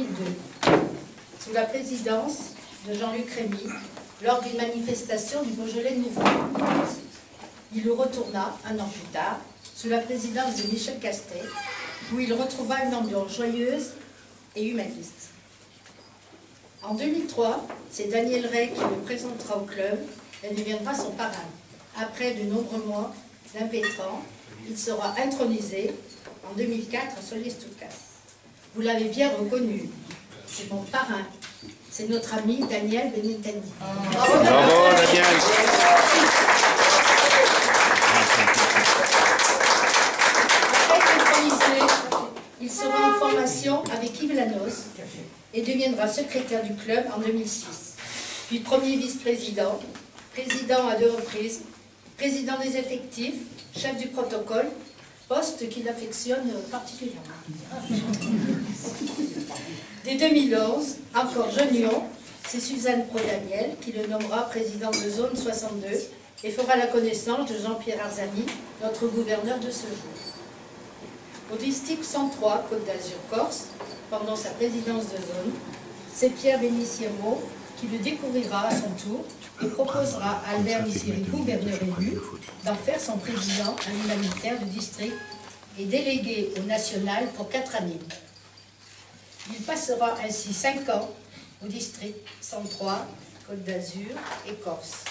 2002, sous la présidence de Jean-Luc Rémy, lors d'une manifestation du Beaujolais Nouveau. Il y retourna un an plus tard, sous la présidence de Michel Castet, où il retrouva une ambiance joyeuse et humaniste. En 2003, c'est Daniel Rey qui le présentera au club et deviendra son parrain. Après de nombreux mois d'impétrant, il sera intronisé en 2004 à Solliès-Toucas. Vous l'avez bien reconnu, c'est mon parrain, c'est notre ami Daniel Benintendi. Bravo Daniel. Il sera en formation avec Yves Lanos et deviendra secrétaire du club en 2006. Puis premier vice-président, président à 2 reprises, président des effectifs, chef du protocole, poste qu'il affectionne particulièrement. Dès 2011, encore junior, c'est Suzanne Prodaniel qui le nommera président de zone 62 et fera la connaissance de Jean-Pierre Arzani, notre gouverneur de ce jour. Au district 103, Côte d'Azur-Corse, pendant sa présidence de zone, c'est Pierre Bénissiemo qui le découvrira à son tour et proposera à Albert Missiri, gouverneur élu, d'en faire son président à l'humanitaire du district et délégué au national pour 4 années. Il passera ainsi 5 ans au district 103, Côte d'Azur et Corse,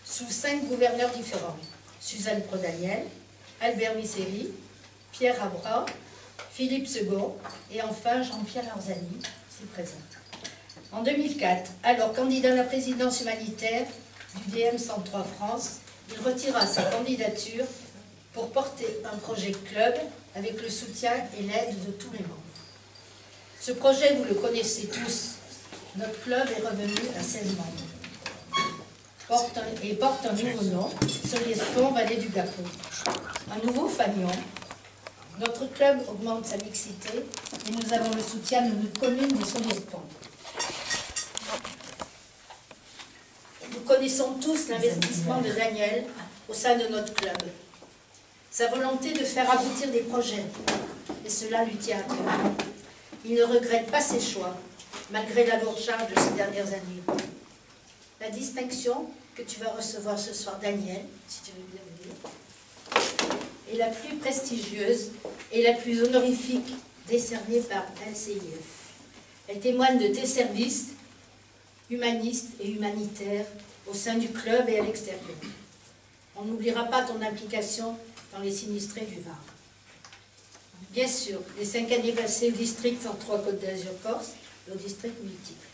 sous 5 gouverneurs différents, Suzanne Prodaniel, Albert Missiri, Pierre Abra, Philippe Second et enfin Jean-Pierre Arzani, ici présent. En 2004, alors candidat à la présidence humanitaire du DM 103 France, il retira sa candidature pour porter un projet club avec le soutien et l'aide de tous les membres. Ce projet, vous le connaissez tous, notre club est revenu à 16 membres. Porte un nouveau nom, Solliès-Pont, Vallée du Gapon. Un nouveau fanion. Notre club augmente sa mixité et nous avons le soutien de notre commune de Solliès-Pont. Nous connaissons tous l'investissement de Daniel au sein de notre club. Sa volonté de faire aboutir des projets, et cela lui tient à cœur. Il ne regrette pas ses choix, malgré la lourde charge de ces dernières années. La distinction que tu vas recevoir ce soir, Daniel, si tu veux bien venir, est la plus prestigieuse et la plus honorifique décernée par LCIF. Elle témoigne de tes services humanistes et humanitaires au sein du club et à l'extérieur. On n'oubliera pas ton implication dans les sinistrés du Var. Bien sûr, les 5 années passées au district 103 Côte d'Azur-Corse et au district multiple.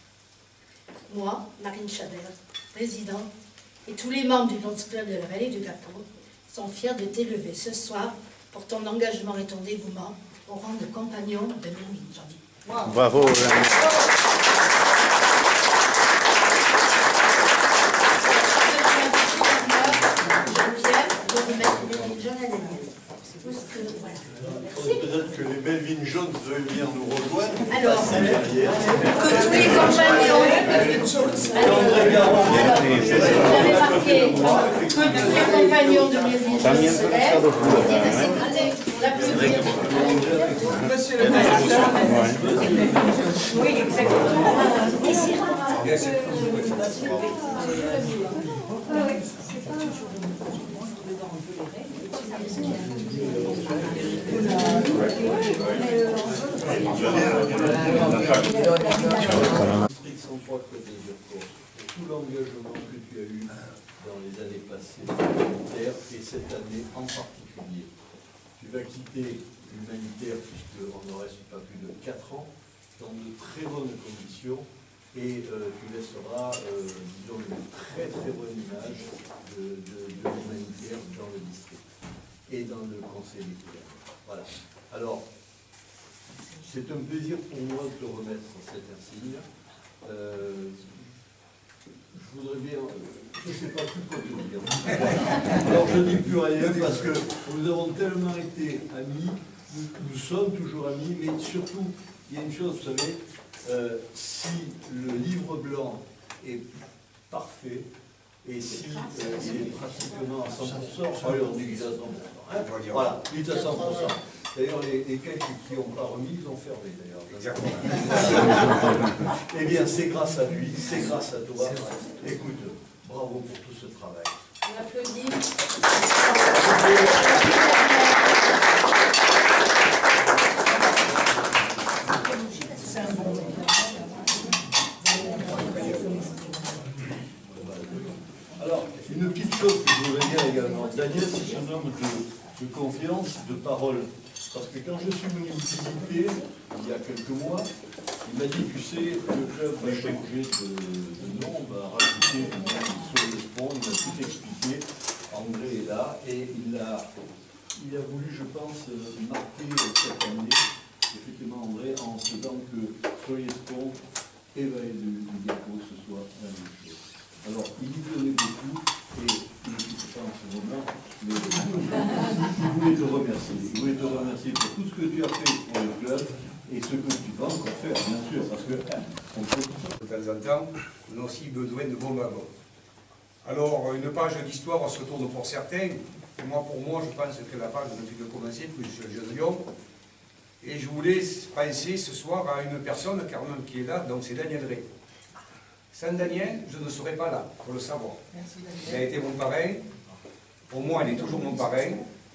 Moi, Marine Chabert, présidente, et tous les membres du Lions Club de la Vallée du Gapon sont fiers de t'élever ce soir pour ton engagement et ton dévouement au rang de compagnon de Mémine. Wow. Bravo. Peut-être que les belles vignes jaunes veulent venir nous rejoindre. Alors, que tous les compagnons, j'avais marqué que tous les compagnons de Melville jaunes se lèvent et de s'écouter pour l'applaudir. Monsieur le président. Oui, exactement. Et c'est District 103 Côte d'Azur-Corse, pour tout l'engagement que tu as eu dans les années passées humanitaires et cette année en particulier. Tu vas quitter l'humanitaire puisqu'on ne reste pas plus de 4 ans dans de très bonnes conditions et tu laisseras, disons, une très très bonne image de l'humanitaire dans le district et dans le conseil d'étudiants. Voilà. Alors, c'est un plaisir pour moi de te remettre cet insigne. Je voudrais bien, je ne sais pas plus quoi te dire. Alors je ne dis plus rien parce que nous avons tellement été amis, nous sommes toujours amis, mais surtout, il y a une chose, vous savez, si le livre blanc est parfait, et si il est pratiquement à 100%, on dit qu'il est à 100%, hein, voilà, il est à 100%. D'ailleurs, les caisses qui n'ont pas remis, ils ont fermé d'ailleurs. Exactement. Eh bien, c'est grâce à lui, c'est grâce à toi. Écoute, bravo pour tout ce travail. On applaudit. Alors, une petite chose que je voudrais dire également. Daniel, c'est un homme de confiance, de parole. Parce que quand je suis venu vous visiter, il y a quelques mois, il m'a dit, tu sais, le club va changer de nom, on va rajouter le nom sur le sport, il m'a tout expliqué. André est là, et il a voulu, je pense, marquer cette année, effectivement André, en se disant que Soyez Sport et Vallée du Gapot, ce soit la même chose. Alors, il y tenait beaucoup, et il ne quitte pas en ce moment, mais il voulait te remercier. Il voulait te remercier pour tout ce que tu as fait pour le club, et ce que tu vas encore faire, bien sûr, parce que on fait tout ça. De temps en temps, on a aussi besoin de bons wagons. Alors, une page d'histoire se tourne pour certains. Pour moi, je pense que la page ne fait que commencer, puis je suis jeune Lyon. Et je voulais penser ce soir à une personne quand même qui est là, donc c'est Daniel Rey. Sans Daniel, je ne serais pas là, il faut le savoir. Merci, Daniel. Il a été mon parrain. Pour moi, il est toujours mon parrain.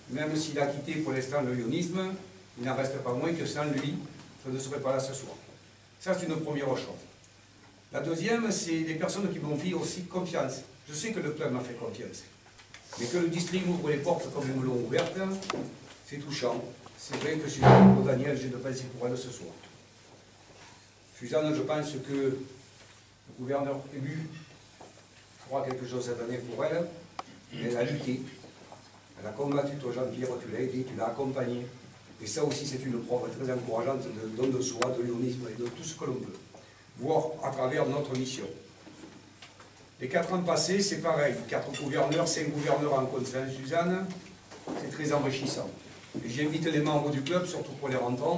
Même s'il a quitté pour l'instant le lyonisme, il n'en reste pas moins que sans lui, je ne serais pas là ce soir. Ça, c'est une première chose. La deuxième, c'est les personnes qui m'ont fait aussi confiance. Je sais que le club m'a fait confiance. Mais que le district m'ouvre les portes comme ils me l'ont ouverte, c'est touchant. C'est vrai que Suzanne, pour Daniel, j'ai de penser pour elle ce soir. Suzanne, je pense que le gouverneur élu fera quelque chose cette année pour elle. Elle a lutté. Elle a combattu toi, Jean-Pierre, tu l'as aidé, tu l'as accompagné. Et ça aussi, c'est une preuve très encourageante de don de soi, de lyonisme et de tout ce que l'on peut. Voir à travers notre mission. Les 4 ans passés, c'est pareil. 4 gouverneurs, 5 gouverneurs en compte Suzanne, c'est très enrichissant. Et j'invite les membres du club, surtout pour les rentrants,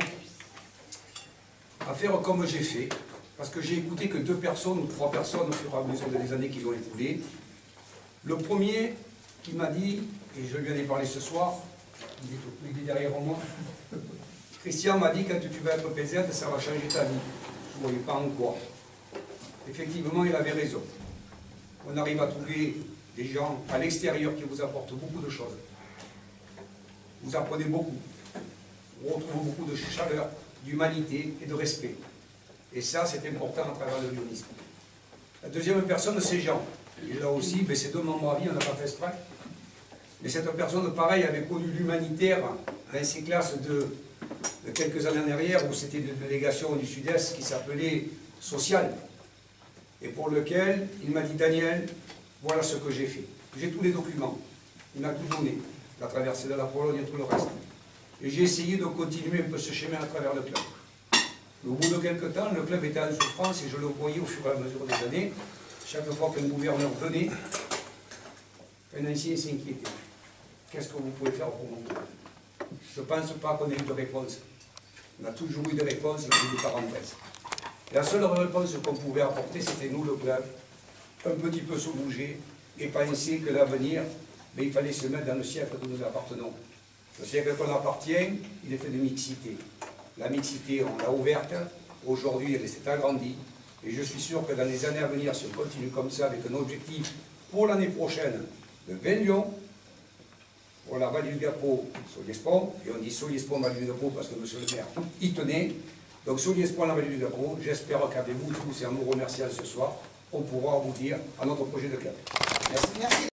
à faire comme j'ai fait. Parce que j'ai écouté que 2 personnes ou 3 personnes au fur et à mesure des années qui ont écoulé. Le premier qui m'a dit, et je lui en ai parlé ce soir, il est derrière moi, Christian m'a dit, quand tu vas être PZ, ça va changer ta vie. Je ne voyais pas en quoi. Effectivement, il avait raison. On arrive à trouver des gens à l'extérieur qui vous apportent beaucoup de choses. Vous apprenez beaucoup. Vous retrouvez beaucoup de chaleur, d'humanité et de respect. Et ça, c'est important à travers le lyonisme. La deuxième personne, c'est Jean. Et là aussi, c'est 2 membres à vie, on n'a pas fait exprès. Mais cette personne, pareil, avait connu l'humanitaire dans ces classes de quelques années en arrière, où c'était une délégation du Sud-Est qui s'appelait Social. Et pour lequel il m'a dit, Daniel, voilà ce que j'ai fait. J'ai tous les documents. Il m'a tout donné. La traversée de la Pologne et tout le reste. Et j'ai essayé de continuer un peu ce chemin à travers le club. Au bout de quelques temps, le club était en souffrance et je le voyais au fur et à mesure des années. Chaque fois qu'un gouverneur venait, un ancien s'inquiétait. Qu'est-ce que vous pouvez faire pour mon club? Je ne pense pas qu'on ait eu de réponse. On a toujours eu des réponses, il y a eu des parenthèses. La seule réponse qu'on pouvait apporter, c'était nous, le club, un petit peu se bouger et penser que l'avenir, mais il fallait se mettre dans le siècle que nous appartenons. Le siècle qu'on appartient, il était de mixité. La mixité, on l'a ouverte, aujourd'hui elle s'est agrandie, et je suis sûr que dans les années à venir, si on continue comme ça, avec un objectif pour l'année prochaine de 20 Lyon, pour la Vallée du Gapot, Soliespont, et on dit Soliespont, Vallée du Gapot parce que M. le maire y tenait. Donc Soliespont, la Vallée du Gapot, j'espère qu'avec vous tous et en nous remerciant ce soir, on pourra aboutir à notre projet de club. Merci.